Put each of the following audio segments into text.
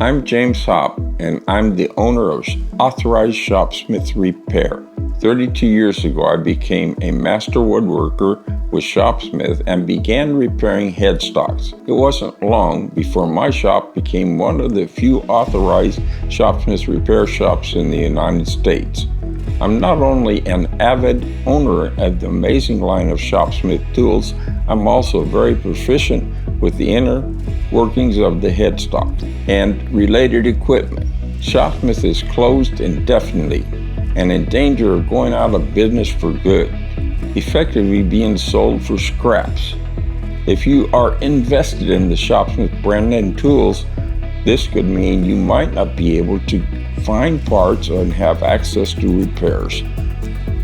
I'm James Hopp, and I'm the owner of Authorized Shopsmith Repair. 32 years ago, I became a master woodworker with Shopsmith and began repairing headstocks. It wasn't long before my shop became one of the few authorized Shopsmith repair shops in the United States. I'm not only an avid owner of the amazing line of Shopsmith tools, I'm also very proficient with the inner workings of the headstock and related equipment. Shopsmith is closed indefinitely and in danger of going out of business for good, effectively being sold for scraps. If you are invested in the Shopsmith brand name tools, this could mean you might not be able to find parts and have access to repairs.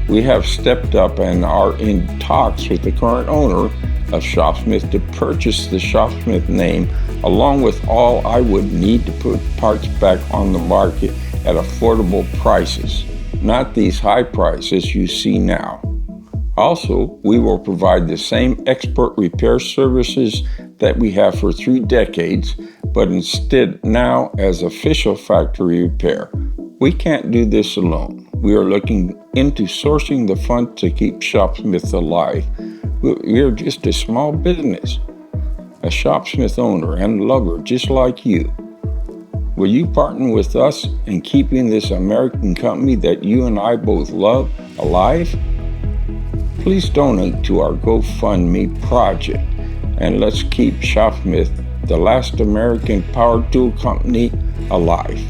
We have stepped up and are in talks with the current owner of Shopsmith to purchase the Shopsmith name, along with all I would need to put parts back on the market at affordable prices, not these high prices you see now. Also, we will provide the same expert repair services that we have for 3 decades, but instead now as official factory repair. We can't do this alone. We are looking into sourcing the funds to keep Shopsmith alive. We are just a small business, a Shopsmith owner and lover just like you. Will you partner with us in keeping this American company that you and I both love alive? Please donate to our GoFundMe project and let's keep Shopsmith, the last American power tool company, alive.